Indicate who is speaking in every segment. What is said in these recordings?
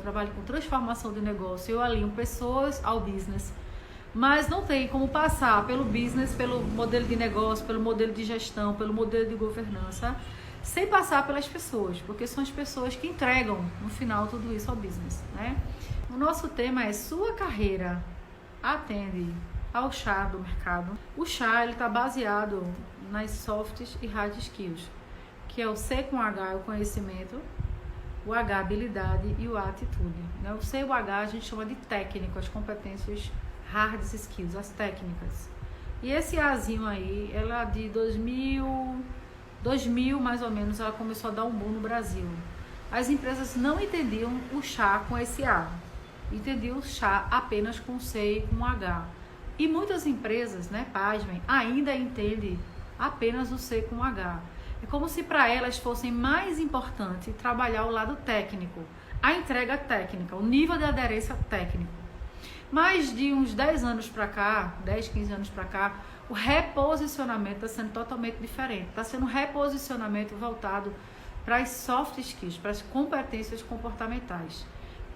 Speaker 1: trabalho com transformação de negócio, eu alinho pessoas ao business, mas não tem como passar pelo business, pelo modelo de negócio, pelo modelo de gestão, pelo modelo de governança, sem passar pelas pessoas, porque são as pessoas que entregam no final tudo isso ao business, né? O nosso tema é: sua carreira atende ao chá do mercado? O chá, ele está baseado nas softs e hard skills, que é o C com H, o conhecimento, o H, habilidade, e o A, atitude, né? O C e o H a gente chama de técnico, as competências hard skills, as técnicas. E esse Azinho aí, ela de 2000 mais ou menos, ela começou a dar um boom no Brasil. As empresas não entendiam o chá com esse A, entendiam o chá apenas com C e com H. E muitas empresas, né, pasmem, ainda entendem apenas o C com H. É como se para elas fosse mais importante trabalhar o lado técnico, a entrega técnica, o nível de aderência técnico. Mas de uns 10 anos para cá, 10, 15 anos para cá, o reposicionamento está sendo totalmente diferente. Está sendo um reposicionamento voltado para as soft skills, para as competências comportamentais.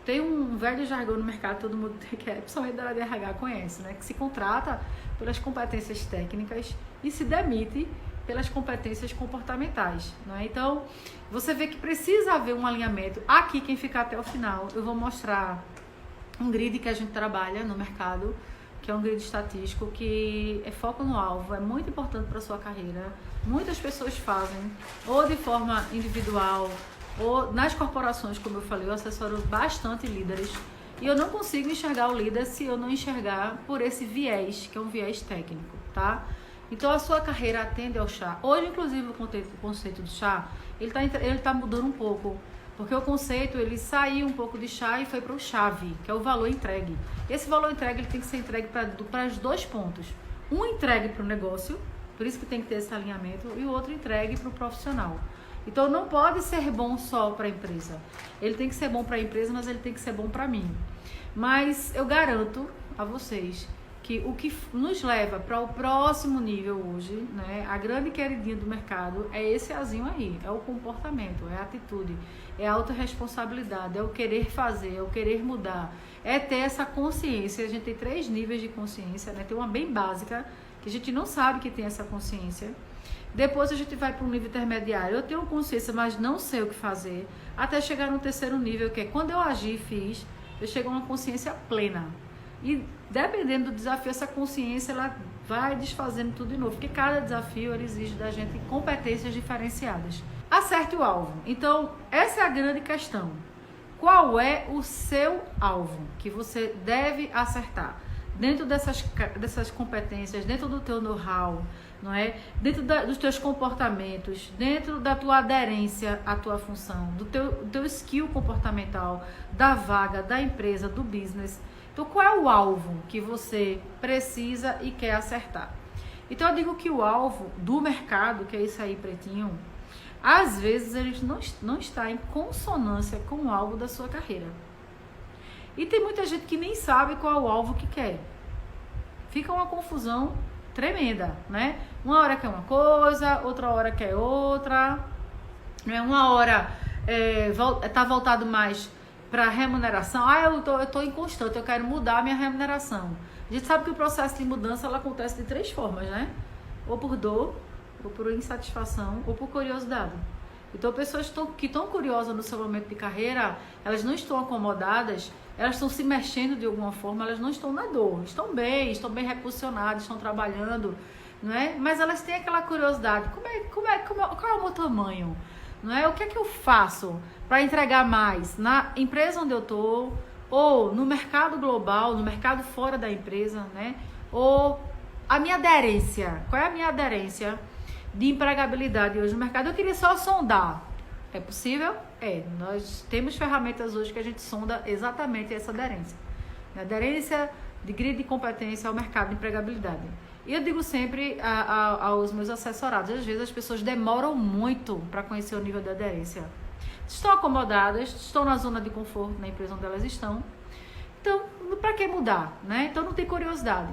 Speaker 1: Tem um velho jargão no mercado, todo mundo que é, principalmente da área de RH conhece, né? Que se contrata pelas competências técnicas e se demite pelas competências comportamentais, né? Então, você vê que precisa haver um alinhamento. Aqui, quem ficar até o final, eu vou mostrar um grid que a gente trabalha no mercado, que é um grid estatístico, que é foco no alvo, é muito importante para a sua carreira. Muitas pessoas fazem, ou de forma individual, ou nas corporações, como eu falei, eu assessoro bastante líderes, e eu não consigo enxergar o líder se eu não enxergar por esse viés, que é um viés técnico, tá? Então, a sua carreira atende ao chá. Hoje, inclusive, o conceito do chá, ele tá mudando um pouco, porque o conceito, ele saiu um pouco de chá e foi para o chave, que é o valor entregue. Esse valor entregue, ele tem que ser entregue para os dois pontos. Um entregue para o negócio, por isso que tem que ter esse alinhamento, e o outro entregue para o profissional. Então, não pode ser bom só para a empresa. Ele tem que ser bom para a empresa, mas ele tem que ser bom para mim. Mas eu garanto a vocês que o que nos leva para o próximo nível hoje, né, a grande queridinha do mercado, é esse Azinho aí, é o comportamento, é a atitude, é a autorresponsabilidade, é o querer fazer, é o querer mudar, é ter essa consciência. A gente tem 3 níveis de consciência, né? Tem uma bem básica, que a gente não sabe que tem essa consciência. Depois a gente vai para um nível intermediário, eu tenho consciência, mas não sei o que fazer, até chegar no 3º nível, que é quando eu agi e fiz, eu chego a uma consciência plena. E dependendo do desafio, essa consciência ela vai desfazendo tudo de novo, porque cada desafio ele exige da gente competências diferenciadas. Acerte o alvo. Então, essa é a grande questão. Qual é o seu alvo que você deve acertar? Dentro dessas competências, dentro do teu know-how, não é? Dentro dos teus comportamentos, dentro da tua aderência à tua função, do teu skill comportamental, da vaga, da empresa, do business. Então, qual é o alvo que você precisa e quer acertar? Então, eu digo que o alvo do mercado, que é isso aí pretinho, às vezes a gente não está em consonância com o alvo da sua carreira. E tem muita gente que nem sabe qual é o alvo que quer. Fica uma confusão tremenda, né? Uma hora quer uma coisa, outra hora quer outra, né? Uma hora tá voltado mais para remuneração. Eu tô inconstante, eu quero mudar a minha remuneração. A gente sabe que o processo de mudança ela acontece de 3 formas, né? Ou por dor, ou por insatisfação, ou por curiosidade. Então, pessoas que estão curiosas no seu momento de carreira, elas não estão acomodadas, elas estão se mexendo de alguma forma, elas não estão na dor, estão bem reposicionadas, estão trabalhando, não é? Mas elas têm aquela curiosidade, qual é o meu tamanho? Não é? O que é que eu faço para entregar mais na empresa onde eu estou, ou no mercado global, no mercado fora da empresa, né? Ou a minha aderência, qual é a minha aderência de empregabilidade hoje no mercado? Eu queria só sondar. É possível? Nós temos ferramentas hoje que a gente sonda exatamente essa aderência. A aderência de grid de competência ao mercado de empregabilidade. E eu digo sempre aos meus assessorados, às vezes as pessoas demoram muito para conhecer o nível de aderência. Estão acomodadas, estão na zona de conforto na empresa onde elas estão. Então, para que mudar, né? Então não tem curiosidade.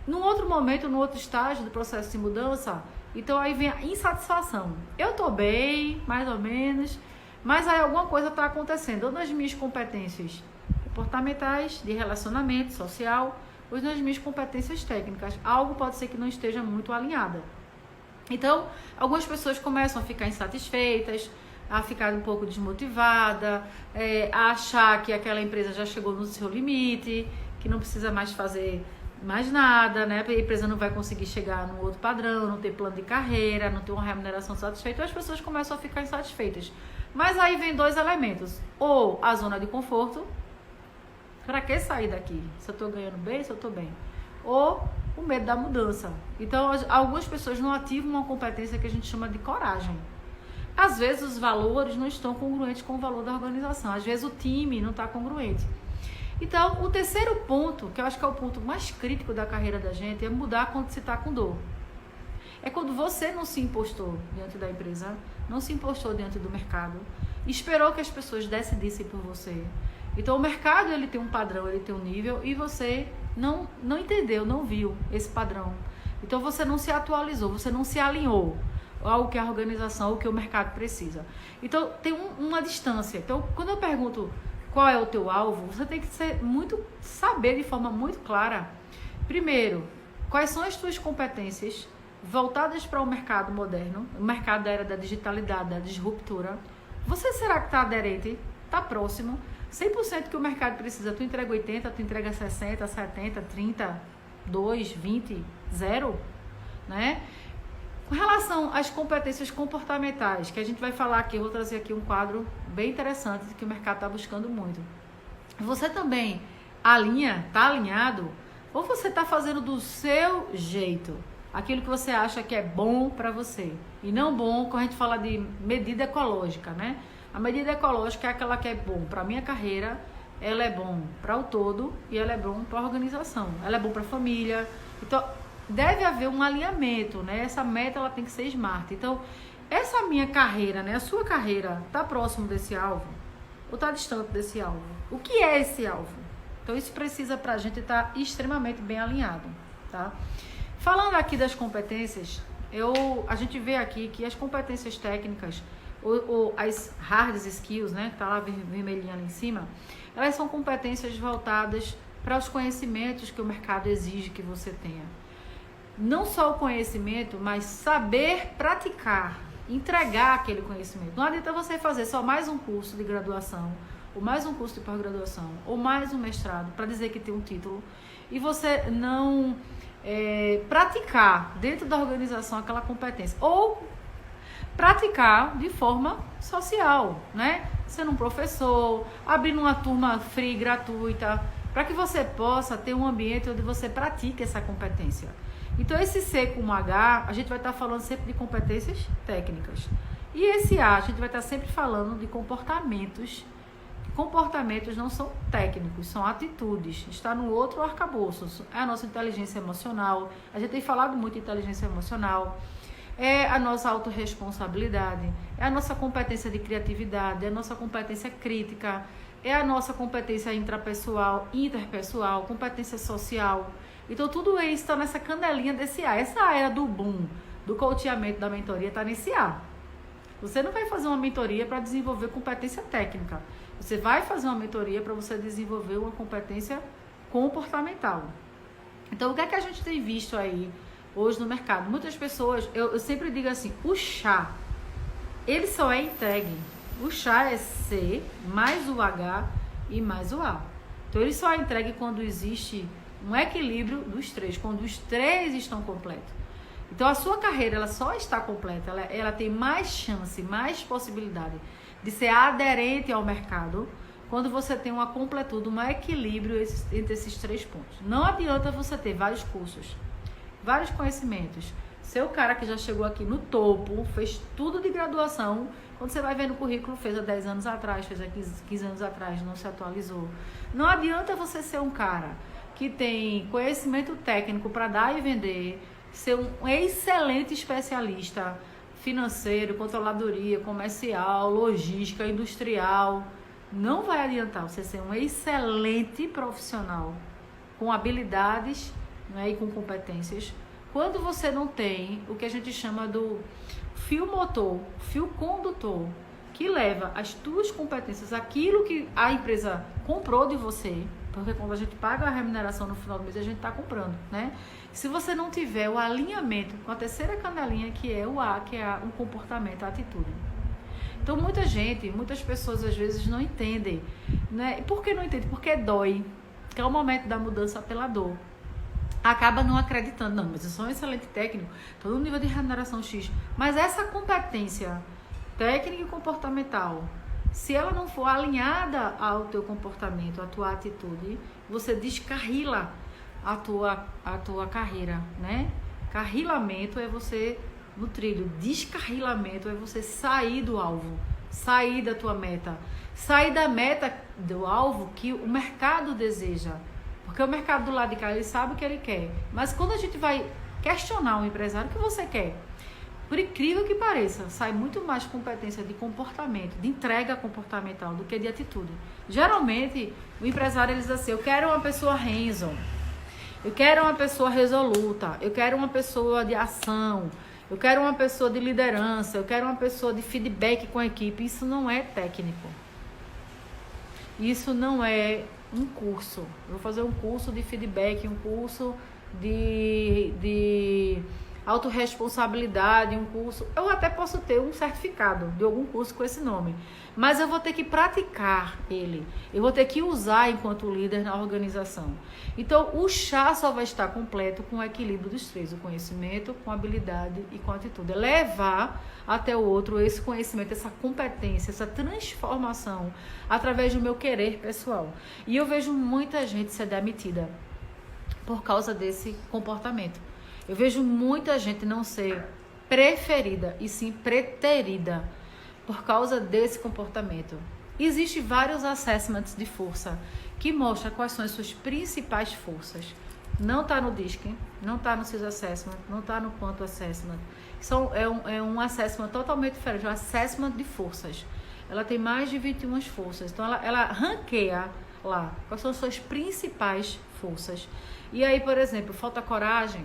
Speaker 1: Num outro momento, num outro estágio do processo de mudança, então aí vem a insatisfação. Eu tô bem, mais ou menos, Mas aí alguma coisa está acontecendo, ou nas minhas competências comportamentais, de relacionamento social, ou nas minhas competências técnicas. Algo pode ser que não esteja muito alinhada. Então, algumas pessoas começam a ficar insatisfeitas, a ficar um pouco desmotivada, a achar que aquela empresa já chegou no seu limite, que não precisa mais fazer mais nada, né? A empresa não vai conseguir chegar no outro padrão, não ter plano de carreira, não ter uma remuneração satisfeita, as pessoas começam a ficar insatisfeitas. Mas aí vem dois elementos, ou a zona de conforto, para que sair daqui? Se eu estou ganhando bem, se eu estou bem. Ou o medo da mudança. Então, algumas pessoas não ativam uma competência que a gente chama de coragem. Às vezes, os valores não estão congruentes com o valor da organização. Às vezes, o time não está congruente. Então, o terceiro ponto, que eu acho que é o ponto mais crítico da carreira da gente, é mudar quando se está com dor. É quando você não se impostou diante da empresa, não se impostou diante do mercado, esperou que as pessoas decidissem por você. Então, o mercado ele tem um padrão, ele tem um nível, e você não entendeu, não viu esse padrão. Então, você não se atualizou, você não se alinhou ao que a organização, ao que o mercado precisa. Então, tem uma distância. Então, quando eu pergunto qual é o teu alvo, você tem que saber de forma muito clara, primeiro, quais são as tuas competências voltadas para o mercado moderno, o mercado da era da digitalidade, da disruptura. Você será que está aderente? Está próximo? 100% que o mercado precisa, tu entrega 80, tu entrega 60, 70, 30, 2, 20, 0, né? Com relação às competências comportamentais, que a gente vai falar aqui, eu vou trazer aqui um quadro bem interessante que o mercado está buscando muito. Você também está alinhado, ou você está fazendo do seu jeito, aquilo que você acha que é bom para você, e não bom quando a gente fala de medida ecológica, né? A medida ecológica é aquela que é bom para a minha carreira, ela é bom para o todo e ela é bom para a organização, ela é bom para a família. Então, deve haver um alinhamento, né? Essa meta ela tem que ser smart. Então, essa minha carreira, né? A sua carreira está próximo desse alvo ou está distante desse alvo? O que é esse alvo? Então, isso precisa para a gente estar extremamente bem alinhado, tá? Falando aqui das competências, a gente vê aqui que as competências técnicas, ou as hard skills, né? Que está lá vermelhinha lá em cima, elas são competências voltadas para os conhecimentos que o mercado exige que você tenha. Não só o conhecimento, mas saber praticar, entregar aquele conhecimento. Não adianta você fazer só mais um curso de graduação, ou mais um curso de pós-graduação, ou mais um mestrado, para dizer que tem um título, e você não praticar dentro da organização aquela competência. Ou praticar de forma social, né? Sendo um professor, abrindo uma turma free, gratuita, para que você possa ter um ambiente onde você pratique essa competência. Então, esse C com H, a gente vai estar falando sempre de competências técnicas. E esse A, a gente vai estar sempre falando de comportamentos. Comportamentos não são técnicos, são atitudes. Está no outro arcabouço. É a nossa inteligência emocional. A gente tem falado muito de inteligência emocional. É a nossa autorresponsabilidade. É a nossa competência de criatividade. É a nossa competência crítica. É a nossa competência intrapessoal, interpessoal, competência social. Então, tudo isso está nessa canelinha desse A. Essa era do boom, do coachamento, da mentoria, está nesse A. Você não vai fazer uma mentoria para desenvolver competência técnica. Você vai fazer uma mentoria para você desenvolver uma competência comportamental. Então, o que é que a gente tem visto aí hoje no mercado? Muitas pessoas, eu sempre digo assim, o chá, ele só é entregue. O chá é C, mais o H e mais o A. Então, ele só é entregue quando existe um equilíbrio dos três, quando os três estão completos. Então, a sua carreira ela só está completa, ela tem mais chance, mais possibilidade de ser aderente ao mercado quando você tem uma completude, um equilíbrio entre esses três pontos. Não adianta você ter vários cursos, vários conhecimentos. Ser o cara que já chegou aqui no topo, fez tudo de graduação, quando você vai ver no currículo, fez há 10 anos atrás, fez há 15 anos atrás, não se atualizou. Não adianta você ser um cara que tem conhecimento técnico para dar e vender, ser um excelente especialista financeiro, controladoria, comercial, logística, industrial. Não vai adiantar você ser um excelente profissional com habilidades, né, e com competências, quando você não tem o que a gente chama do fio motor, fio condutor que leva as tuas competências, aquilo que a empresa comprou de você, porque quando a gente paga a remuneração no final do mês, a gente está comprando, né? Se você não tiver o alinhamento com a terceira canelinha, que é o A, que é o comportamento, a atitude. Então, muitas pessoas às vezes não entendem, né? E por que não entendem? Porque dói, que é o momento da mudança pela dor. Acaba não acreditando, não, mas eu sou um excelente técnico, estou no nível de remuneração X, mas essa competência técnica e comportamental, se ela não for alinhada ao teu comportamento, à tua atitude, você descarrila a tua carreira, né? Carrilamento é você no trilho, descarrilamento é você sair do alvo, sair da tua meta, sair da meta do alvo que o mercado deseja. Porque o mercado do lado de cá, ele sabe o que ele quer. Mas quando a gente vai questionar um empresário, o que você quer? Por incrível que pareça, sai muito mais competência de comportamento, de entrega comportamental, do que de atitude. Geralmente, o empresário, ele diz assim, eu quero uma pessoa hands-on, eu quero uma pessoa resoluta, eu quero uma pessoa de ação, eu quero uma pessoa de liderança, eu quero uma pessoa de feedback com a equipe. Isso não é técnico. Isso não é um curso. Eu vou fazer um curso de feedback, um curso de autorresponsabilidade, um curso. Eu até posso ter um certificado de algum curso com esse nome, mas eu vou ter que praticar ele. Eu vou ter que usar enquanto líder na organização. Então, o chá só vai estar completo com o equilíbrio dos três: o conhecimento, com a habilidade e com a atitude. É levar até o outro esse conhecimento, essa competência, essa transformação através do meu querer pessoal. E eu vejo muita gente ser demitida por causa desse comportamento. Eu vejo muita gente não ser preferida e sim preterida por causa desse comportamento. Existem vários assessments de força que mostram quais são as suas principais forças. Não está no DISC, não está no CIS Assessment, não está no Quanto Assessment. É um assessment totalmente diferente, é um assessment de forças. Ela tem mais de 21 forças, então ela ranqueia lá quais são as suas principais forças. E aí, por exemplo, falta coragem,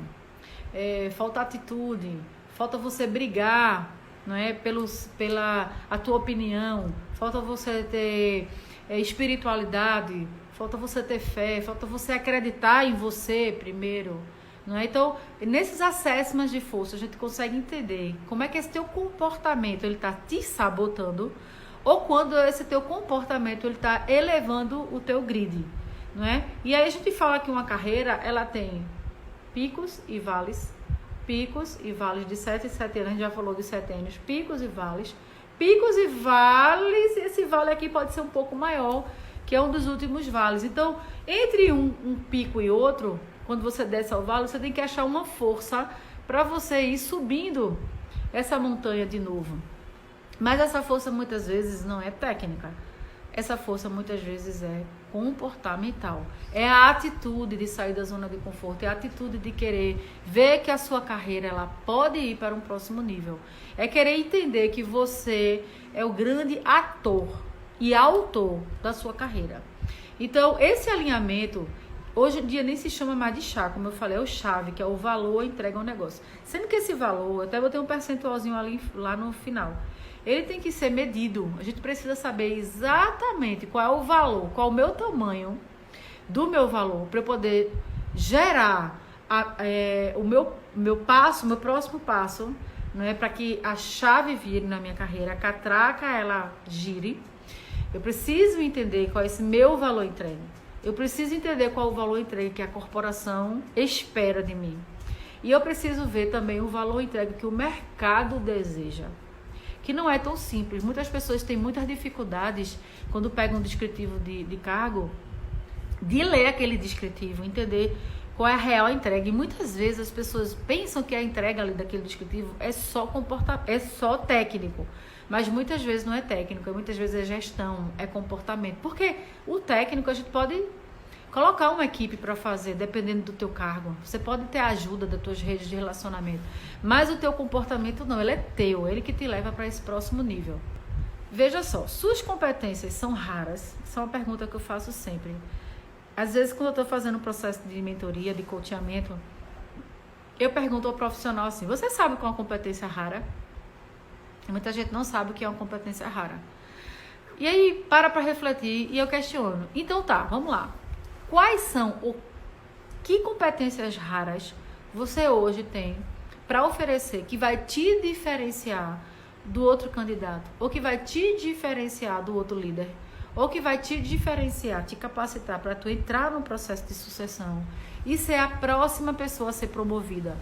Speaker 1: falta atitude, falta você brigar, não é, pela a tua opinião, falta você ter espiritualidade, falta você ter fé, falta você acreditar em você primeiro, não é? Então, nesses assessments de força, a gente consegue entender como é que esse teu comportamento ele está te sabotando, ou quando esse teu comportamento ele está elevando o teu grid, não é? E aí a gente fala que uma carreira, ela tem picos e vales de 7 em 7 anos, a gente já falou de setênios, picos e vales, esse vale aqui pode ser um pouco maior, que é um dos últimos vales. Então, entre um pico e outro, quando você desce ao vale, você tem que achar uma força para você ir subindo essa montanha de novo. Mas essa força muitas vezes não é técnica. Essa força muitas vezes é comportamental. É a atitude de sair da zona de conforto, é a atitude de querer ver que a sua carreira ela pode ir para um próximo nível. É querer entender que você é o grande ator e autor da sua carreira. Então, esse alinhamento, hoje em dia nem se chama mais de chá, como eu falei, é o chave, que é o valor entrega ao negócio. Sendo que esse valor, eu até botei um percentualzinho lá no final, ele tem que ser medido. A gente precisa saber exatamente qual é o valor, qual é o meu tamanho do meu valor, para eu poder gerar o meu próximo passo, não é, para que a chave vire na minha carreira, a catraca ela gire. Eu preciso entender qual é esse meu valor entregue. Eu preciso entender qual é o valor entregue que a corporação espera de mim. E eu preciso ver também o valor entregue que o mercado deseja. Que não é tão simples. Muitas pessoas têm muitas dificuldades quando pegam um descritivo de cargo, de ler aquele descritivo, entender qual é a real entrega. E muitas vezes as pessoas pensam que a entrega ali daquele descritivo é só técnico. Mas muitas vezes não é técnico, muitas vezes é gestão, é comportamento. Porque o técnico a gente pode colocar uma equipe para fazer, dependendo do teu cargo. Você pode ter a ajuda das tuas redes de relacionamento. Mas o teu comportamento não, ele é teu, ele que te leva para esse próximo nível. Veja só, suas competências são raras? Isso é uma pergunta que eu faço sempre. Às vezes, quando eu estou fazendo um processo de mentoria, de coachamento, eu pergunto ao profissional assim, você sabe qual é uma competência rara?
Speaker 2: Muita gente não sabe o que é uma competência rara. E aí, para refletir e eu questiono. Então tá, vamos lá. Quais são que competências raras você hoje tem para oferecer que vai te diferenciar do outro candidato, ou que vai te diferenciar do outro líder, ou que vai te diferenciar, te capacitar para tu entrar no processo de sucessão e ser a próxima pessoa a ser promovida?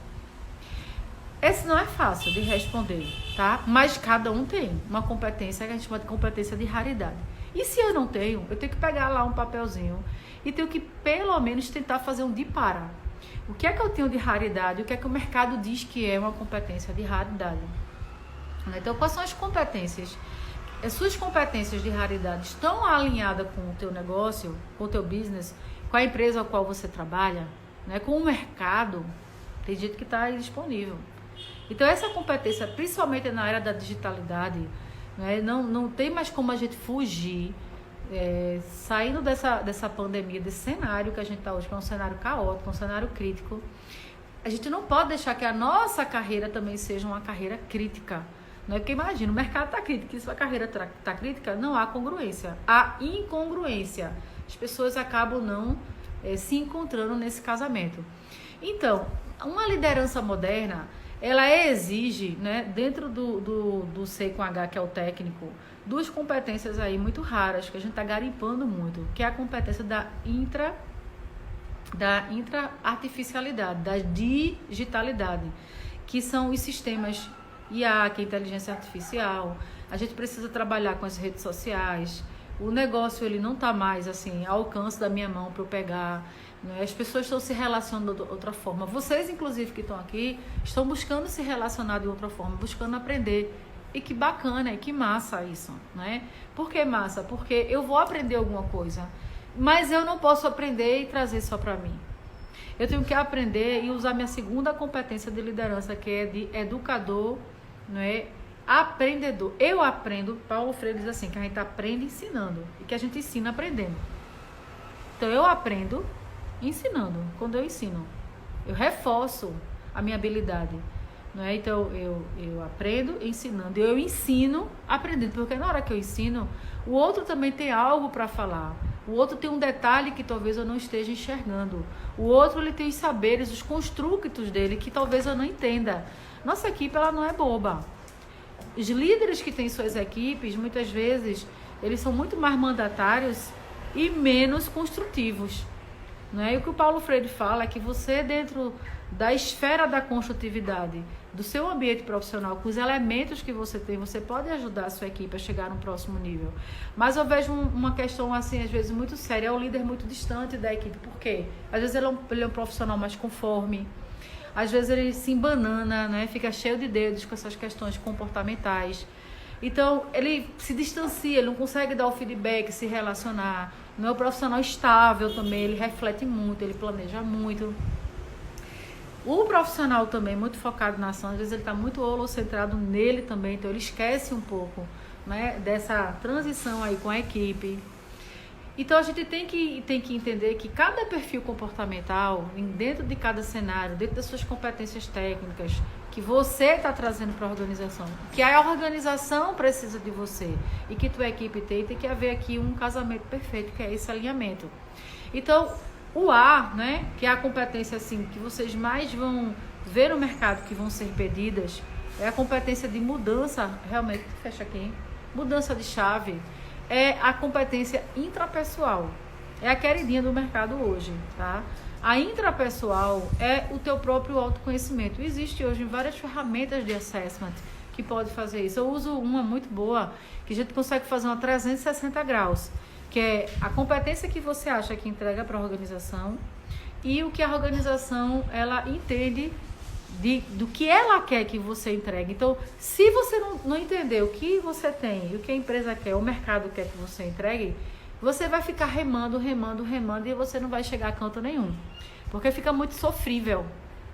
Speaker 2: Esse não é fácil de responder, tá? Mas cada um tem uma competência que a gente chama de competência de raridade. E se eu não tenho, eu tenho que pegar lá um papelzinho e tenho que pelo menos tentar fazer um de para. O que é que eu tenho de raridade? O que é que o mercado diz que é uma competência de raridade? Então, quais são as competências? As suas competências de raridade estão alinhadas com o teu negócio, com o teu business, com a empresa a qual você trabalha, né? Com o mercado? Tem gente que está aí disponível. Então, essa competência, principalmente na área da digitalidade, né, não tem mais como a gente fugir, saindo dessa pandemia, desse cenário que a gente está hoje, que é um cenário caótico, um cenário crítico. A gente não pode deixar que a nossa carreira também seja uma carreira crítica. Não é? Porque imagina, o mercado está crítico, e se a carreira está crítica, não há congruência, há incongruência. As pessoas acabam não se encontrando nesse casamento. Então, uma liderança moderna, ela exige, né, dentro do C com H, que é o técnico, duas competências aí muito raras, que a gente está garimpando muito, que é a competência da intra-artificialidade, da digitalidade, que são os sistemas IA, que é inteligência artificial. A gente precisa trabalhar com as redes sociais. O negócio, ele não está mais assim, ao alcance da minha mão para eu pegar. As pessoas estão se relacionando de outra forma. Vocês, inclusive, que estão aqui, estão buscando se relacionar de outra forma, buscando aprender. E que bacana, e que massa isso, né? Por que massa? Porque eu vou aprender alguma coisa, mas eu não posso aprender e trazer só para mim. Eu tenho que aprender e usar minha segunda competência de liderança, que é de educador, não é? Aprendedor. Eu aprendo, Paulo Freire diz assim, que a gente aprende ensinando e que a gente ensina aprendendo. Então, eu aprendo ensinando. Quando eu ensino, eu reforço a minha habilidade, não é? Então eu aprendo ensinando, eu ensino aprendendo, porque na hora que eu ensino, o outro também tem algo para falar, o outro tem um detalhe que talvez eu não esteja enxergando, o outro ele tem os saberes, os construtos dele que talvez eu não entenda. Nossa equipe, ela não é boba. Os líderes que têm suas equipes, muitas vezes, eles são muito mais mandatários e menos construtivos. Não é? E o que o Paulo Freire fala é que você, dentro da esfera da construtividade, do seu ambiente profissional, com os elementos que você tem, você pode ajudar a sua equipe a chegar no próximo nível. Mas eu vejo uma questão, assim, às vezes muito séria, é o líder muito distante da equipe. Por quê? Às vezes ele é um profissional mais conforme, às vezes ele se embanana, né? Fica cheio de dedos com essas questões comportamentais. Então, ele se distancia, ele não consegue dar o feedback, se relacionar. Não é um profissional estável também, ele reflete muito, ele planeja muito. O profissional também, muito focado na ação, às vezes ele está muito holocentrado nele também, então ele esquece um pouco, né, dessa transição aí com a equipe. Então, a gente tem que entender que cada perfil comportamental, dentro de cada cenário, dentro das suas competências técnicas, que você está trazendo para a organização, que a organização precisa de você e que tua equipe tem que haver aqui um casamento perfeito, que é esse alinhamento. Então, o A, né, que é a competência assim, que vocês mais vão ver no mercado, que vão ser pedidas, é a competência de mudança, realmente, fecha aqui, mudança de chave, é a competência intrapessoal. É a queridinha do mercado hoje, tá? A intrapessoal é o teu próprio autoconhecimento. Existe hoje várias ferramentas de assessment que pode fazer isso. Eu uso uma muito boa, que a gente consegue fazer uma 360 graus, que é a competência que você acha que entrega para a organização e o que a organização ela entende do que ela quer que você entregue. Então, se você não entender o que você tem e o que a empresa quer, o mercado quer que você entregue, você vai ficar remando e você não vai chegar a canto nenhum. Porque fica muito sofrível.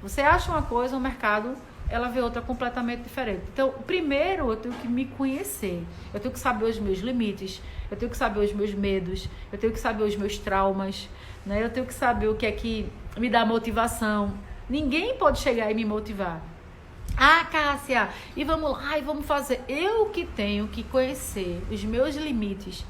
Speaker 2: Você acha uma coisa, o mercado, ela vê outra completamente diferente. Então, primeiro eu tenho que me conhecer. Eu tenho que saber os meus limites, eu tenho que saber os meus medos, eu tenho que saber os meus traumas, né? Eu tenho que saber o que é que me dá motivação. Ninguém pode chegar e me motivar. Ah, Cássia, e vamos lá, e vamos fazer. Eu que tenho que conhecer os meus limites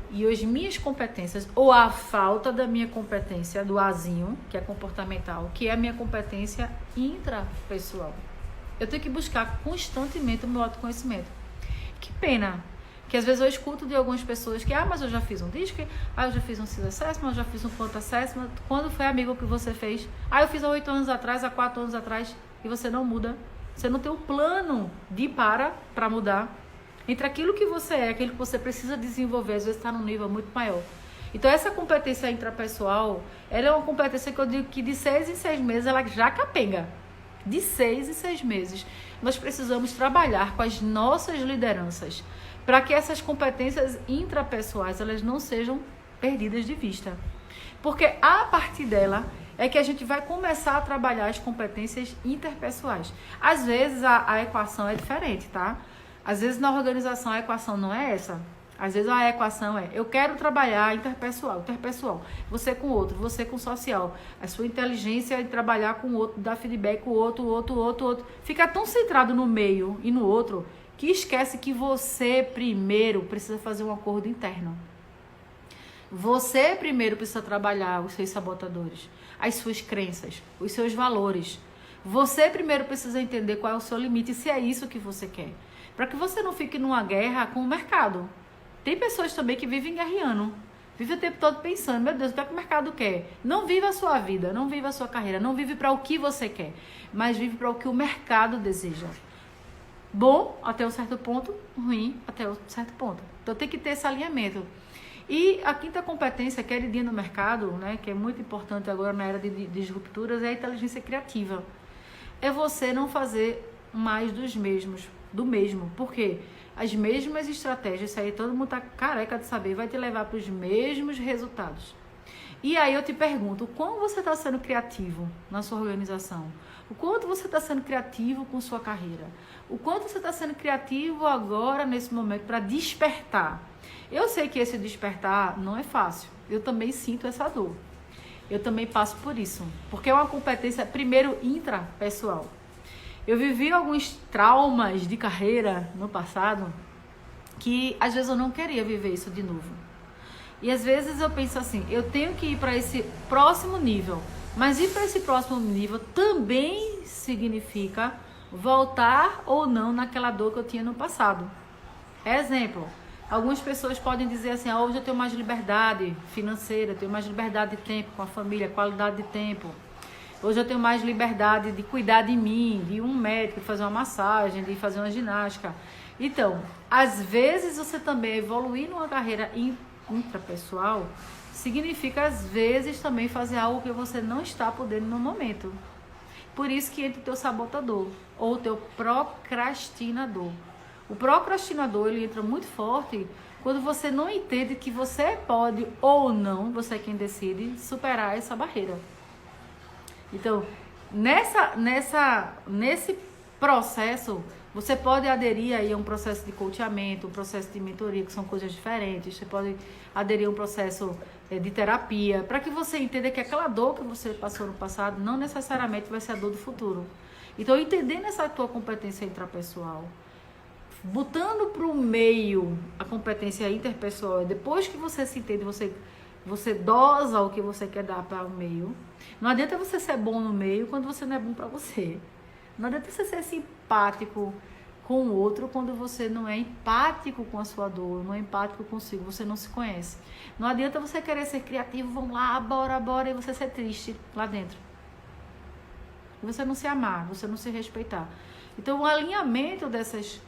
Speaker 2: e as minhas competências, ou a falta da minha competência, do Azinho, que é comportamental, que é a minha competência intrapessoal. Eu tenho que buscar constantemente o meu autoconhecimento. Que pena que às vezes eu escuto de algumas pessoas que, mas eu já fiz um DISC, eu já fiz um CIS Assessment, eu já fiz um Quant Assessment. Quando foi, amigo, que você fez? Eu fiz há 8 anos atrás, há 4 anos atrás, e você não muda. Você não tem um plano de para mudar. Entre aquilo que você é, aquilo que você precisa desenvolver, às vezes está num nível muito maior. Então, essa competência intrapessoal, ela é uma competência que eu digo que de 6 em 6 meses ela já capenga. De 6 em 6 meses. Nós precisamos trabalhar com as nossas lideranças para que essas competências intrapessoais elas não sejam perdidas de vista. Porque a partir dela é que a gente vai começar a trabalhar as competências interpessoais. Às vezes a equação é diferente, tá? Às vezes na organização a equação não é essa. Às vezes a equação é, eu quero trabalhar interpessoal, você com o outro, você com o social. A sua inteligência é trabalhar com o outro, dar feedback com o outro. Fica tão centrado no meio e no outro que esquece que você primeiro precisa fazer um acordo interno. Você primeiro precisa trabalhar os seus sabotadores, as suas crenças, os seus valores. Você primeiro precisa entender qual é o seu limite e se é isso que você quer. Para que você não fique numa guerra com o mercado. Tem pessoas também que vivem guerreando. Vive o tempo todo pensando, meu Deus, o que é que o mercado quer? Não viva a sua vida, não viva a sua carreira, não vive para o que você quer, mas vive para o que o mercado deseja. Bom até um certo ponto, ruim até um certo ponto. Então tem que ter esse alinhamento. E a quinta competência, queridinha no mercado, né, que é muito importante agora na era de disrupturas, é a inteligência criativa. É você não fazer mais do mesmo. Por quê? As mesmas estratégias, isso aí todo mundo tá careca de saber, vai te levar para os mesmos resultados. E aí eu te pergunto, o quanto você está sendo criativo na sua organização? O quanto você está sendo criativo com sua carreira? O quanto você está sendo criativo agora, nesse momento, para despertar? Eu sei que esse despertar não é fácil. Eu também sinto essa dor. Eu também passo por isso. Porque é uma competência, primeiro, intrapessoal. Eu vivi alguns traumas de carreira no passado que, às vezes, eu não queria viver isso de novo. E, às vezes, eu penso assim, eu tenho que ir para esse próximo nível. Mas ir para esse próximo nível também significa voltar ou não naquela dor que eu tinha no passado. Exemplo, algumas pessoas podem dizer assim, hoje eu tenho mais liberdade financeira, eu tenho mais liberdade de tempo com a família, qualidade de tempo. Hoje eu tenho mais liberdade de cuidar de mim, de ir um médico, de fazer uma massagem, de fazer uma ginástica. Então, às vezes você também evoluir numa carreira intrapessoal significa, às vezes, também fazer algo que você não está podendo no momento. Por isso que entra o teu sabotador ou o teu procrastinador. O procrastinador, ele entra muito forte quando você não entende que você pode ou não, você é quem decide, superar essa barreira. Então, nesse processo, você pode aderir aí a um processo de coachamento, um processo de mentoria, que são coisas diferentes. Você pode aderir a um processo de terapia, para que você entenda que aquela dor que você passou no passado não necessariamente vai ser a dor do futuro. Então, entendendo essa tua competência intrapessoal, botando para o meio a competência interpessoal, depois que você se entende, você dosa o que você quer dar para o meio. Não adianta você ser bom no meio quando você não é bom para você. Não adianta você ser simpático com o outro quando você não é empático com a sua dor, não é empático consigo, você não se conhece. Não adianta você querer ser criativo, vamos lá, bora, e você ser triste lá dentro. Você não se amar, você não se respeitar. Então, o alinhamento dessas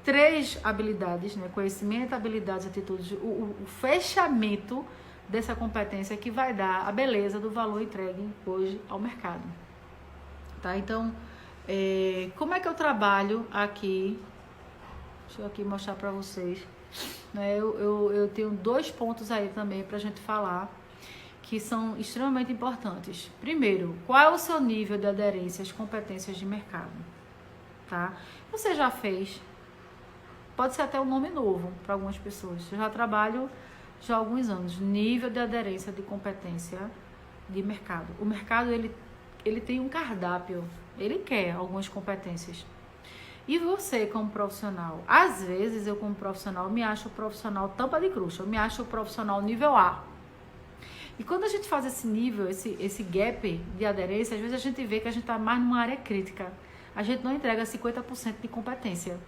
Speaker 2: 3 habilidades, né? Conhecimento, habilidades, atitudes, o fechamento dessa competência que vai dar a beleza do valor entregue hoje ao mercado. Tá? Então, como é que eu trabalho aqui? Deixa eu aqui mostrar para vocês. Né? Eu tenho 2 pontos aí também para a gente falar que são extremamente importantes. Primeiro, qual é o seu nível de aderência às competências de mercado? Tá? Você já fez? Pode ser até um nome novo para algumas pessoas. Eu já trabalho já há alguns anos. Nível de aderência de competência de mercado. O mercado, ele tem um cardápio Ele quer algumas competências. E você, como profissional? Às vezes, eu como profissional, me acho profissional tampa de crush. Eu me acho profissional nível A. E quando a gente faz esse nível, esse gap de aderência, às vezes a gente vê que a gente está mais numa área crítica. A gente não entrega 50% de competência.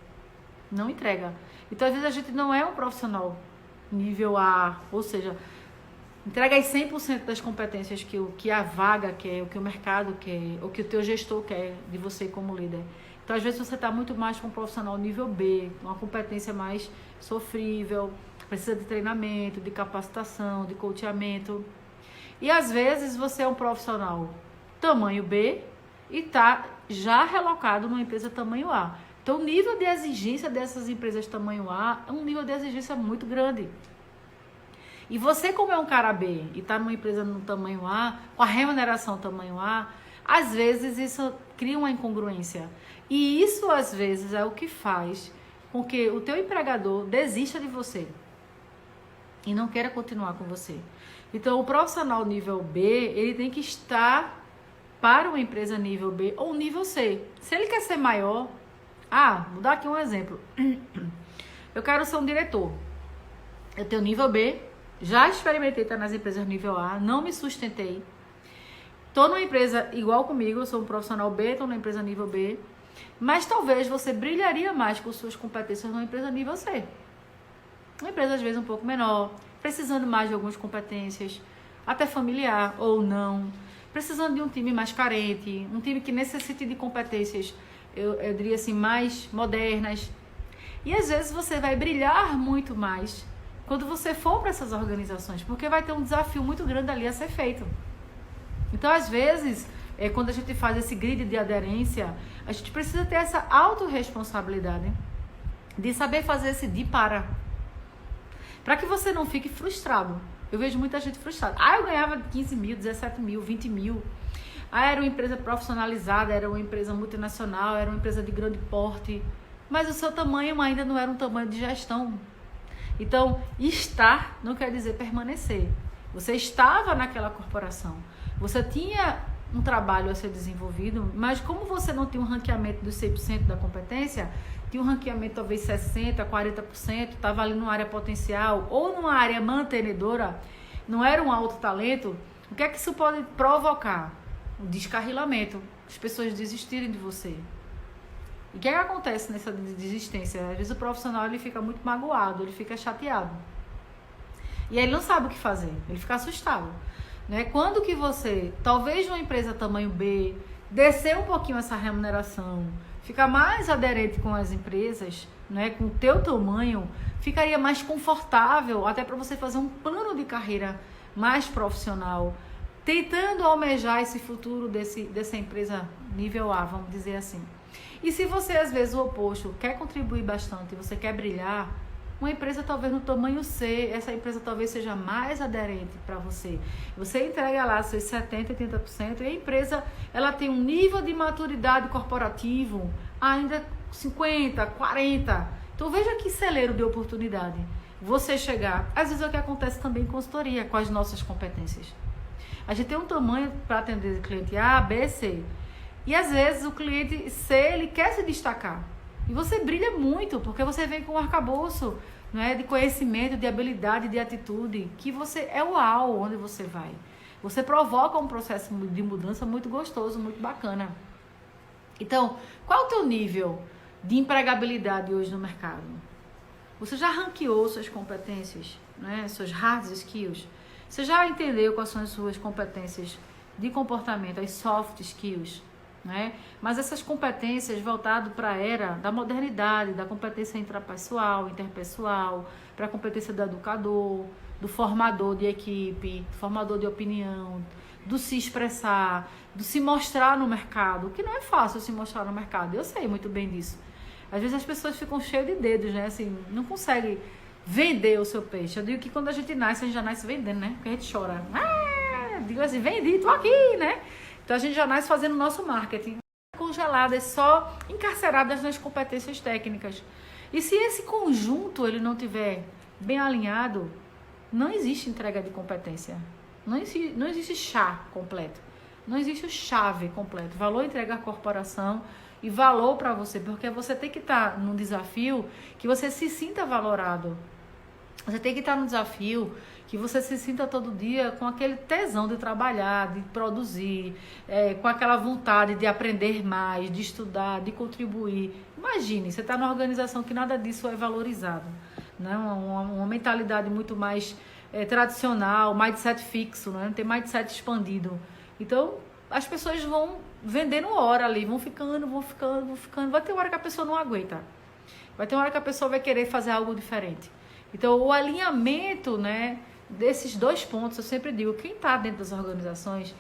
Speaker 2: Não entrega. Então, às vezes, a gente não é um profissional nível A, ou seja, entrega aí 100% das competências que a vaga quer, o que o mercado quer, o que o teu gestor quer de você como líder. Então, às vezes, você está muito mais com um profissional nível B, uma competência mais sofrível, precisa de treinamento, de capacitação, de coachamento. E, às vezes, você é um profissional tamanho B e está já relocado numa empresa tamanho A. Então, o nível de exigência dessas empresas tamanho A é um nível de exigência muito grande. E você, como é um cara B e está numa empresa no tamanho A, com a remuneração tamanho A, às vezes isso cria uma incongruência. E isso, às vezes, é o que faz com que o teu empregador desista de você e não queira continuar com você. Então, o profissional nível B, ele tem que estar para uma empresa nível B ou nível C. Se ele quer ser maior... vou dar aqui um exemplo. Eu quero ser um diretor. Eu tenho nível B, já experimentei estar nas empresas nível A, não me sustentei. Estou numa empresa igual comigo, eu sou um profissional B, estou numa empresa nível B, mas talvez você brilharia mais com suas competências numa empresa nível C. Uma empresa, às vezes, um pouco menor, precisando mais de algumas competências, até familiar ou não, precisando de um time mais carente, um time que necessite de competências, eu diria assim, mais modernas. E, às vezes, você vai brilhar muito mais quando você for para essas organizações, porque vai ter um desafio muito grande ali a ser feito. Então, às vezes, quando a gente faz esse grid de aderência, a gente precisa ter essa autorresponsabilidade de saber fazer esse de para que você não fique frustrado. Eu vejo muita gente frustrada. Eu ganhava 15 mil, 17 mil, 20 mil. Era uma empresa profissionalizada, era uma empresa multinacional, era uma empresa de grande porte, mas o seu tamanho ainda não era um tamanho de gestão. Então, estar não quer dizer permanecer. Você estava naquela corporação, você tinha um trabalho a ser desenvolvido, mas como você não tinha um ranqueamento dos 100% da competência, tinha um ranqueamento talvez 60%, 40%, estava ali numa área potencial ou numa área mantenedora, não era um alto talento, o que é que isso pode provocar? Um descarrilamento, as pessoas desistirem de você. E o que é que acontece nessa desistência? Às vezes o profissional ele fica muito magoado, ele fica chateado. E aí ele não sabe o que fazer, ele fica assustado. Né? Quando que você, talvez numa empresa tamanho B, descer um pouquinho essa remuneração, ficar mais aderente com as empresas, né? Com o teu tamanho, ficaria mais confortável até para você fazer um plano de carreira mais profissional, tentando almejar esse futuro dessa empresa nível A, vamos dizer assim. E se você, às vezes, o oposto, quer contribuir bastante, você quer brilhar, uma empresa talvez no tamanho C, essa empresa talvez seja mais aderente para você. Você entrega lá seus 70%, 80% e a empresa ela tem um nível de maturidade corporativo ainda 50%, 40%. Então veja que celeiro de oportunidade. Você chegar, às vezes é o que acontece também em consultoria, com as nossas competências. A gente tem um tamanho para atender o cliente A, B, C. E às vezes o cliente C, ele quer se destacar. E você brilha muito, porque você vem com um arcabouço, né, de conhecimento, de habilidade, de atitude, que você é uau onde você vai. Você provoca um processo de mudança muito gostoso, muito bacana. Então, qual é o teu nível de empregabilidade hoje no mercado? Você já ranqueou suas competências, né, suas hard skills? Você já entendeu quais são as suas competências de comportamento, as soft skills? Né? Mas essas competências voltadas para a era da modernidade, da competência intrapessoal, interpessoal, para a competência do educador, do formador de equipe, do formador de opinião, do se expressar, do se mostrar no mercado, que não é fácil se mostrar no mercado, eu sei muito bem disso. Às vezes as pessoas ficam cheias de dedos, né? Assim, não conseguem vender o seu peixe. Eu digo que quando a gente já nasce vendendo, né? Porque a gente chora. Digo assim, vendi, tô aqui, né? Então, a gente já nasce fazendo o nosso marketing. Congeladas, só encarceradas nas competências técnicas. E se esse conjunto ele não tiver bem alinhado, não existe entrega de competência. Não existe chá completo. Não existe o chave completo. Valor entrega à corporação e valor para você, porque você tem que estar num desafio que você se sinta valorado. Você tem que estar num desafio que você se sinta todo dia com aquele tesão de trabalhar, de produzir, com aquela vontade de aprender mais, de estudar, de contribuir. Imagine, você está numa organização que nada disso é valorizado, né? Uma mentalidade muito mais tradicional, mindset fixo, né? Não tem mindset expandido. Então, as pessoas vão vendendo hora ali, vão ficando. Vai ter uma hora que a pessoa não aguenta. Vai ter uma hora que a pessoa vai querer fazer algo diferente. Então, o alinhamento, né, desses 2 pontos, eu sempre digo, quem está dentro das organizações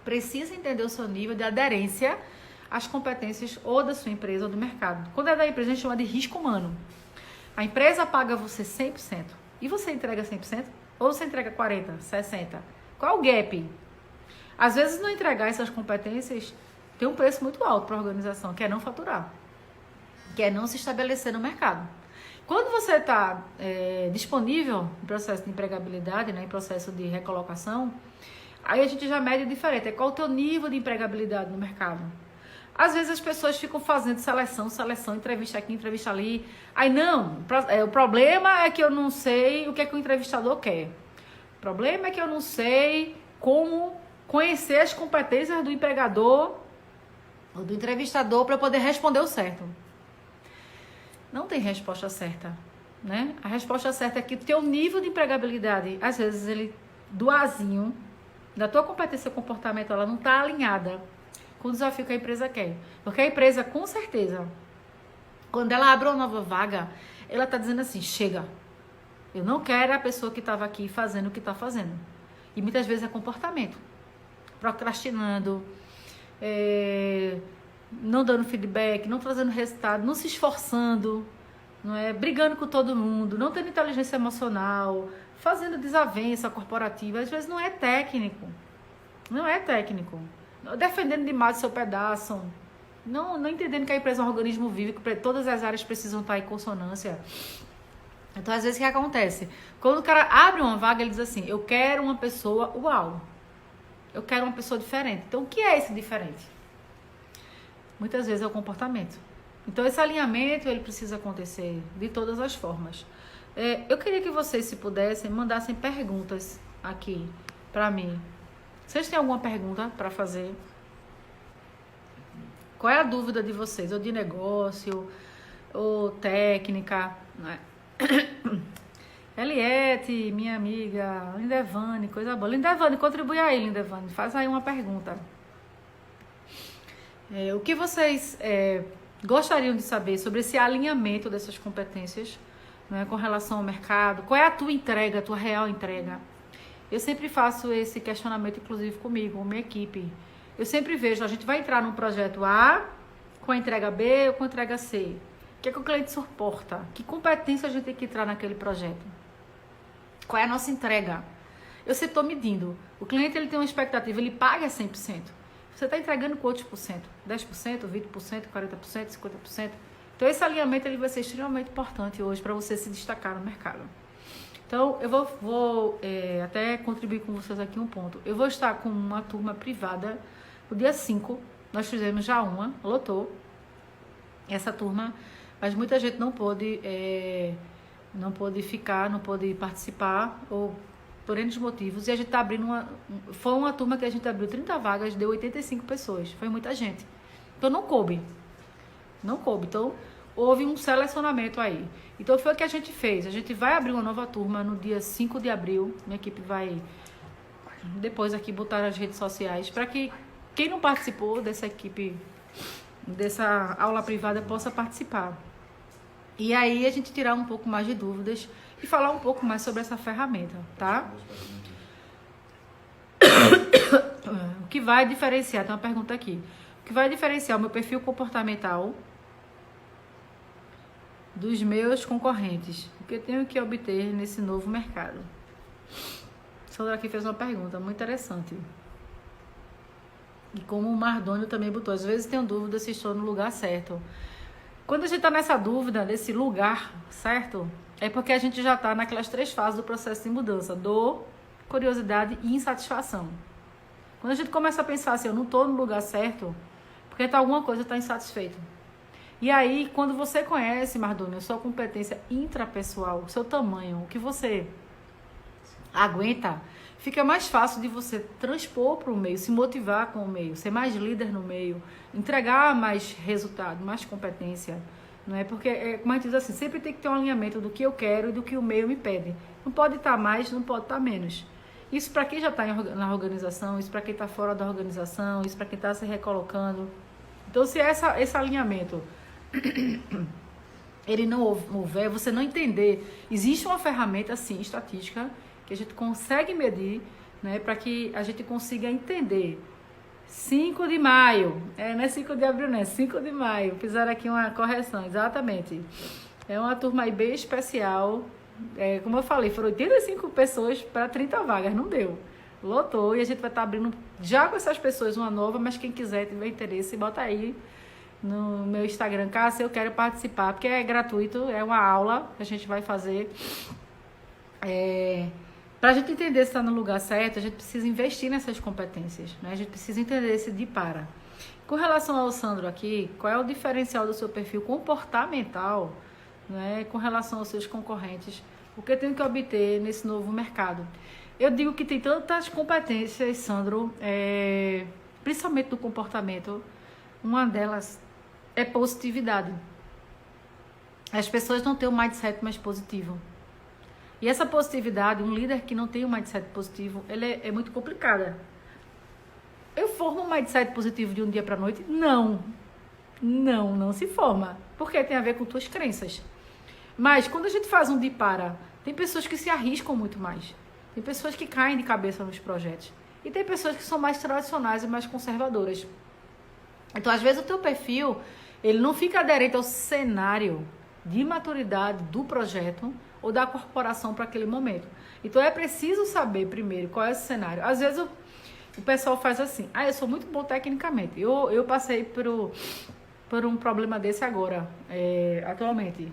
Speaker 2: precisa entender o seu nível de aderência às competências ou da sua empresa ou do mercado. Quando é da empresa, a gente chama de risco humano. A empresa paga você 100%. E você entrega 100%? Ou você entrega 40%, 60%? Qual é o gap? Às vezes, não entregar essas competências tem um preço muito alto para a organização, que é não faturar, que é não se estabelecer no mercado. Quando você está disponível em processo de empregabilidade, né, em processo de recolocação, aí a gente já mede diferente. Qual o teu nível de empregabilidade no mercado? Às vezes as pessoas ficam fazendo seleção, entrevista aqui, entrevista ali. Aí não, o problema é que eu não sei o que é que o entrevistador quer. O problema é que eu não sei como conhecer as competências do empregador ou do entrevistador para poder responder o certo. Não tem resposta certa, né? A resposta certa é que o teu nível de empregabilidade, às vezes ele, do Azinho, da tua competência comportamental, ela não está alinhada com o desafio que a empresa quer. Porque a empresa, com certeza, quando ela abre uma nova vaga, ela está dizendo assim, chega, eu não quero a pessoa que estava aqui fazendo o que está fazendo. E muitas vezes é comportamento. Procrastinando, não dando feedback, não trazendo resultado, não se esforçando, não é? Brigando com todo mundo, não tendo inteligência emocional, fazendo desavença corporativa. Às vezes não é técnico. Não é técnico. Defendendo demais o seu pedaço. Não entendendo que a empresa é um organismo vivo, que todas as áreas precisam estar em consonância. Então, às vezes, o que acontece? Quando o cara abre uma vaga, ele diz assim, eu quero uma pessoa uau. Eu quero uma pessoa diferente. Então, o que é esse diferente? Muitas vezes é o comportamento. Então, esse alinhamento, ele precisa acontecer de todas as formas. Eu queria que vocês, se pudessem, mandassem perguntas aqui para mim. Vocês têm alguma pergunta para fazer? Qual é a dúvida de vocês? Ou de negócio, ou técnica, né? Eliette, minha amiga, Lindevane, coisa boa. Lindevane, contribui aí, Lindevane. Faz aí uma pergunta. O que vocês gostariam de saber sobre esse alinhamento dessas competências, né, com relação ao mercado? Qual é a tua entrega, a tua real entrega? Eu sempre faço esse questionamento, inclusive comigo, com minha equipe. Eu sempre vejo, a gente vai entrar num projeto A com a entrega B ou com a entrega C. O que é que o cliente suporta? Que competência a gente tem que entrar naquele projeto? Qual é a nossa entrega? Eu sempre estou medindo. O cliente ele tem uma expectativa, ele paga 100%. Você está entregando quantos por cento? 10%, 20%, 40%, 50%? Então, esse alinhamento ele vai ser extremamente importante hoje para você se destacar no mercado. Então, eu vou até contribuir com vocês aqui um ponto. Eu vou estar com uma turma privada no dia 5. Nós fizemos já uma, lotou essa turma, mas muita gente não pôde ficar, não pôde participar, ou por N motivos, e a gente está abrindo foi uma turma que a gente abriu 30 vagas, deu 85 pessoas, foi muita gente. Então não coube. Então houve um selecionamento aí. Então foi o que a gente fez. A gente vai abrir uma nova turma no dia 5 de abril. Minha equipe vai depois aqui botar nas redes sociais para que quem não participou dessa equipe, dessa aula privada, possa participar. E aí a gente tirar um pouco mais de dúvidas e falar um pouco mais sobre essa ferramenta, tá? O que vai diferenciar, tem uma pergunta aqui. O que vai diferenciar o meu perfil comportamental dos meus concorrentes? O que eu tenho que obter nesse novo mercado? Sandra aqui fez uma pergunta muito interessante. E como o Mardônio também botou, às vezes tenho dúvida se estou no lugar certo. Quando a gente está nessa dúvida, desse lugar certo, é porque a gente já está naquelas 3 fases do processo de mudança: dor, curiosidade e insatisfação. Quando a gente começa a pensar assim, eu não estou no lugar certo, porque alguma coisa está insatisfeito. E aí, quando você conhece, Mardônio, sua competência intrapessoal, seu tamanho, o que você aguenta, fica mais fácil de você transpor para o meio, se motivar com o meio, ser mais líder no meio, entregar mais resultado, mais competência. Não é? Porque, como a gente diz assim, sempre tem que ter um alinhamento do que eu quero e do que o meio me pede. Não pode estar mais, não pode estar menos. Isso para quem já está na organização, isso para quem está fora da organização, isso para quem está se recolocando. Então, se esse alinhamento ele não houver, você não entender, existe uma ferramenta, sim, estatística, que a gente consegue medir, né, para que a gente consiga entender. 5 de maio, não é 5 de abril, não é 5 de maio, fizeram aqui uma correção, exatamente. É uma turma aí bem especial, como eu falei, foram 85 pessoas para 30 vagas, não deu. Lotou e a gente vai estar abrindo já com essas pessoas uma nova, mas quem quiser, tiver interesse, bota aí no meu Instagram, Cássia, eu quero participar, porque é gratuito, é uma aula que a gente vai fazer. Para a gente entender se está no lugar certo, a gente precisa investir nessas competências, né? A gente precisa entender esse de para. Com relação ao Sandro aqui, qual é o diferencial do seu perfil comportamental, né, com relação aos seus concorrentes? O que eu tenho que obter nesse novo mercado? Eu digo que tem tantas competências, Sandro, principalmente no comportamento. Uma delas é positividade. As pessoas não têm um mindset mais positivo. E essa positividade, um líder que não tem um mindset positivo, ele é muito complicada. Eu formo um mindset positivo de um dia para a noite? Não se forma. Porque tem a ver com tuas crenças. Mas quando a gente faz um de para, tem pessoas que se arriscam muito mais. Tem pessoas que caem de cabeça nos projetos. E tem pessoas que são mais tradicionais e mais conservadoras. Então, às vezes, o teu perfil, ele não fica aderente ao cenário de maturidade do projeto ou da corporação para aquele momento. Então, é preciso saber, primeiro, qual é esse cenário. Às vezes, o pessoal faz assim, eu sou muito bom tecnicamente. Eu passei por um problema desse agora, atualmente.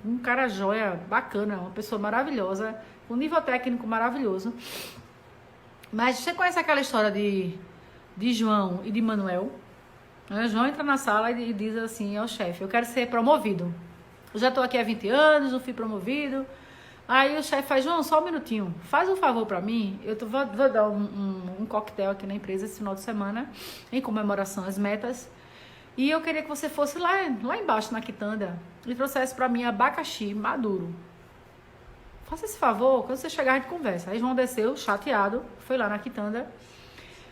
Speaker 2: Um cara joia, bacana, uma pessoa maravilhosa, com nível técnico maravilhoso. Mas você conhece aquela história de João e de Manuel? João entra na sala e diz assim ao chefe, eu quero ser promovido. Eu já estou aqui há 20 anos, não fui promovido. Aí o chefe faz, João, só um minutinho, faz um favor para mim, vou dar um coquetel aqui na empresa esse final de semana, em comemoração às metas, e eu queria que você fosse lá embaixo na quitanda e trouxesse para mim abacaxi maduro. Faça esse favor, quando você chegar a gente conversa. Aí João desceu, chateado, foi lá na quitanda.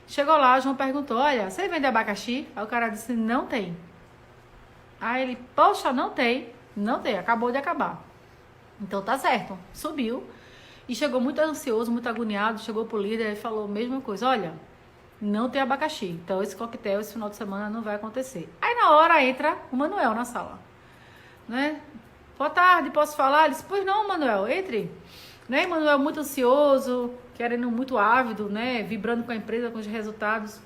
Speaker 2: Chegou lá, João perguntou, olha, você vende abacaxi? Aí o cara disse, não tem. Aí ele, poxa, não tem, acabou de acabar. Então tá certo, subiu e chegou muito ansioso, muito agoniado, chegou pro líder e falou a mesma coisa, olha, não tem abacaxi, então esse coquetel esse final de semana não vai acontecer. Aí na hora entra o Manuel na sala, né? Boa tarde, posso falar? Ele disse, pois não, Manuel, entre. Né? Manuel muito ansioso, querendo muito ávido, né? Vibrando com a empresa, com os resultados.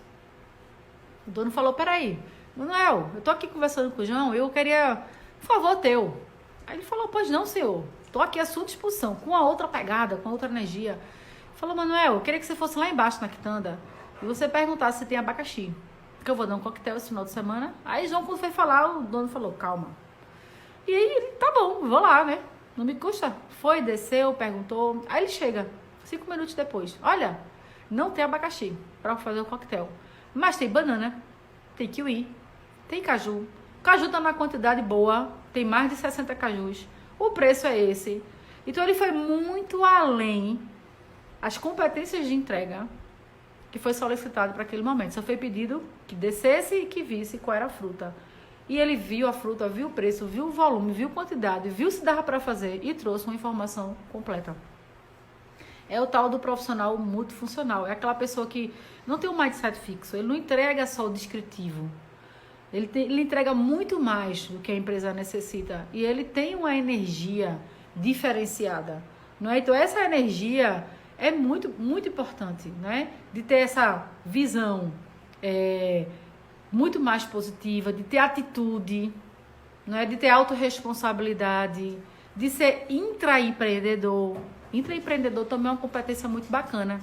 Speaker 2: O dono falou, peraí, Manuel, eu tô aqui conversando com o João, eu queria um favor teu. Aí ele falou, pois não, senhor, tô aqui à sua disposição, com a outra pegada, com a outra energia. Ele falou, Manuel, eu queria que você fosse lá embaixo na quitanda e você perguntasse se tem abacaxi, porque eu vou dar um coquetel esse final de semana. Aí João, quando foi falar, o dono falou, calma. E aí ele, tá bom, vou lá, né? Não me custa. Foi, desceu, perguntou. Aí ele chega, 5 minutos depois. Olha, não tem abacaxi para fazer o coquetel. Mas tem banana, tem kiwi, tem caju. O caju tá numa quantidade boa, tem mais de 60 cajus. O preço é esse. Então ele foi muito além as competências de entrega que foi solicitado para aquele momento. Só foi pedido que descesse e que visse qual era a fruta. E ele viu a fruta, viu o preço, viu o volume, viu a quantidade, viu se dava para fazer e trouxe uma informação completa. É o tal do profissional multifuncional. É aquela pessoa que não tem um mindset fixo, ele não entrega só o descritivo. Ele entrega muito mais do que a empresa necessita. E ele tem uma energia diferenciada. Não é? Então, essa energia é muito, muito importante, né? De ter essa visão muito mais positiva, de ter atitude, não é? De ter autorresponsabilidade, de ser intraempreendedor. Intraempreendedor também é uma competência muito bacana.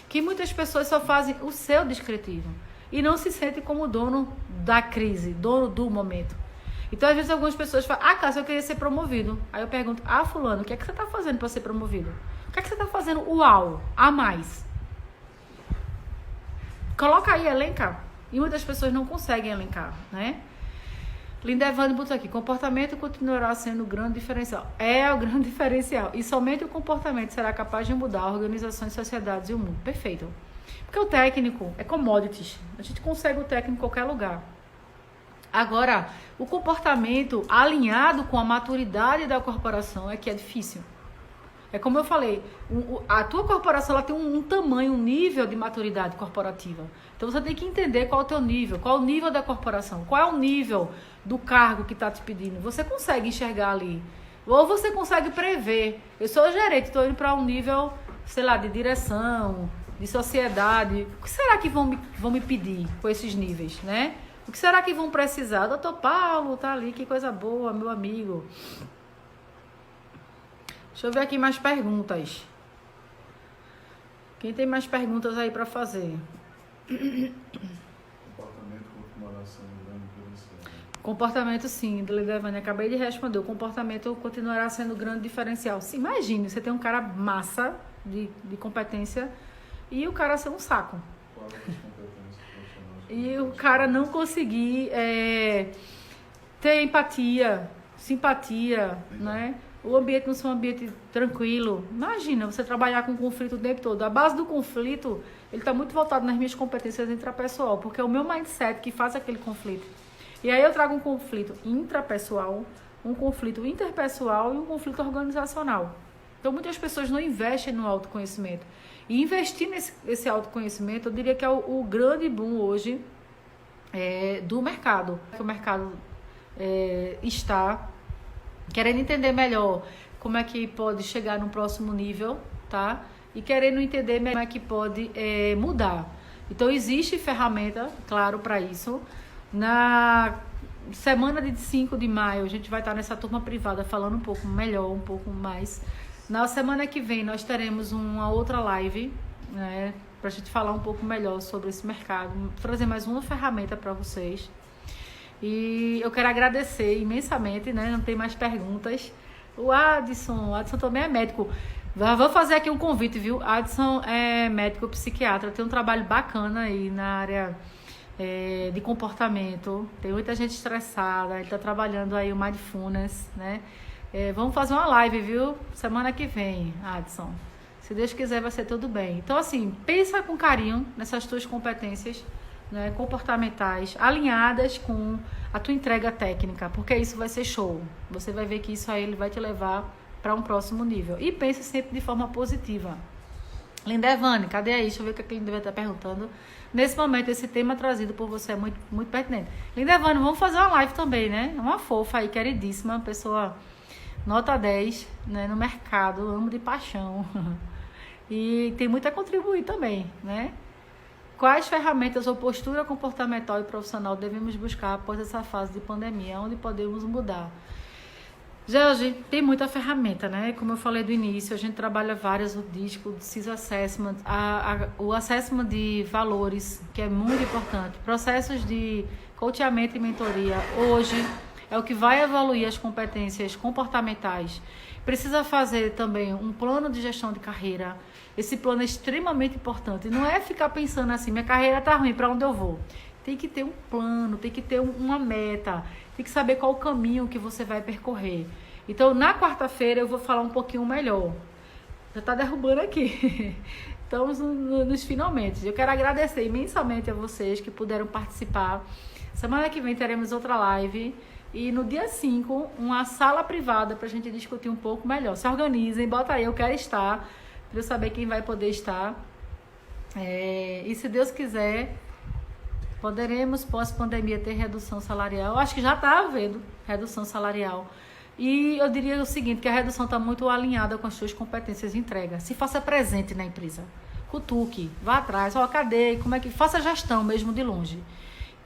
Speaker 2: que muitas pessoas só fazem o seu descritivo e não se sentem como dono da crise, dono do momento. Então, às vezes, algumas pessoas falam, Cássio, eu queria ser promovido. Aí eu pergunto, fulano, o que é que você está fazendo para ser promovido? O que é que você está fazendo a mais? Coloca aí, elenca. E muitas pessoas não conseguem elencar, né? Lindevane botou aqui, comportamento continuará sendo o grande diferencial. É o grande diferencial. E somente o comportamento será capaz de mudar organizações, sociedades e o mundo. Perfeito. Porque o técnico é commodities. A gente consegue o técnico em qualquer lugar. Agora, o comportamento alinhado com a maturidade da corporação é que é difícil. É como eu falei, a tua corporação ela tem um tamanho, um nível de maturidade corporativa. Então você tem que entender qual é o teu nível, qual é o nível da corporação, qual é o nível do cargo que está te pedindo. Você consegue enxergar ali. Ou você consegue prever. Eu sou gerente, estou indo para um nível, sei lá, de direção, de sociedade. O que será que vão me pedir com esses níveis, né? O que será que vão precisar? Doutor Paulo tá ali, que coisa boa, meu amigo. Deixa eu ver aqui mais perguntas. Quem tem mais perguntas aí para fazer?
Speaker 3: Comportamento continuará sendo grande diferencial.
Speaker 2: Comportamento, sim, Levane, acabei de responder. O comportamento continuará sendo grande diferencial. Se imagine, você tem um cara massa de competência e o cara ser um saco.
Speaker 3: Qual é as competências profissionais?
Speaker 2: E o cara não conseguir ter empatia, simpatia, né? O ambiente não ser um ambiente tranquilo. Imagina, você trabalhar com conflito o tempo todo. A base do conflito, ele está muito voltado nas minhas competências intrapessoal, porque é o meu mindset que faz aquele conflito. E aí eu trago um conflito intrapessoal, um conflito interpessoal e um conflito organizacional. Então, muitas pessoas não investem no autoconhecimento. E investir nesse autoconhecimento, eu diria que é o grande boom hoje do mercado. Que o mercado está querendo entender melhor como é que pode chegar no próximo nível, tá? E querendo entender melhor como é que pode mudar. Então, existe ferramenta, claro, para isso. Na semana de 5 de maio, a gente vai estar nessa turma privada falando um pouco melhor, um pouco mais. Na semana que vem, nós teremos uma outra live, né? Para a gente falar um pouco melhor sobre esse mercado, trazer mais uma ferramenta para vocês. E eu quero agradecer imensamente, né? Não tem mais perguntas. O Adson também é médico. Vou fazer aqui um convite, viu? Adson é médico psiquiatra, tem um trabalho bacana aí na área de comportamento. Tem muita gente estressada, ele está trabalhando aí o Mindfulness, né? Vamos fazer uma live, viu? Semana que vem, Adson. Se Deus quiser, vai ser tudo bem. Então, assim, pensa com carinho nessas tuas competências, né, comportamentais, alinhadas com a tua entrega técnica, porque isso vai ser show. Você vai ver que isso aí ele vai te levar para um próximo nível. E pense sempre de forma positiva. Lindevane, cadê aí? Deixa eu ver o que a Lindevane está perguntando. Nesse momento, esse tema trazido por você é muito, muito pertinente. Lindevane, vamos fazer uma live também, né? Uma fofa aí, queridíssima, pessoa nota 10, né, no mercado, amo de paixão. E tem muito a contribuir também, né? Quais ferramentas ou postura comportamental e profissional devemos buscar após essa fase de pandemia? Onde podemos mudar? Jorge, tem muita ferramenta, né? Como eu falei do início, a gente trabalha várias, o DISC, o CIS Assessment, o Assessment de valores, que é muito importante. Processos de coachamento e mentoria, hoje, é o que vai evoluir as competências comportamentais. Precisa fazer também um plano de gestão de carreira. Esse plano é extremamente importante. Não é ficar pensando assim, minha carreira está ruim, para onde eu vou? Tem que ter um plano, tem que ter uma meta, tem que saber qual o caminho que você vai percorrer. Então, na quarta-feira, eu vou falar um pouquinho melhor. Já está derrubando aqui. Estamos nos finalmente. Eu quero agradecer imensamente a vocês que puderam participar. Semana que vem teremos outra live. E no dia 5, uma sala privada para a gente discutir um pouco melhor. Se organizem, bota aí, eu quero estar, para eu saber quem vai poder estar. E se Deus quiser, poderemos, pós-pandemia, ter redução salarial. Eu acho que já está havendo redução salarial. E eu diria o seguinte, que a redução está muito alinhada com as suas competências de entrega. Se faça presente na empresa. Cutuque, vá atrás, cadê? Como é que... Faça gestão mesmo de longe.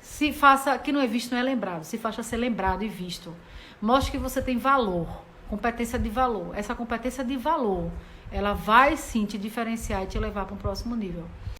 Speaker 2: Se faça, que não é visto, não é lembrado. Se faça ser lembrado e visto. Mostre que você tem valor, competência de valor. Essa competência de valor, ela vai sim te diferenciar e te levar para um próximo nível.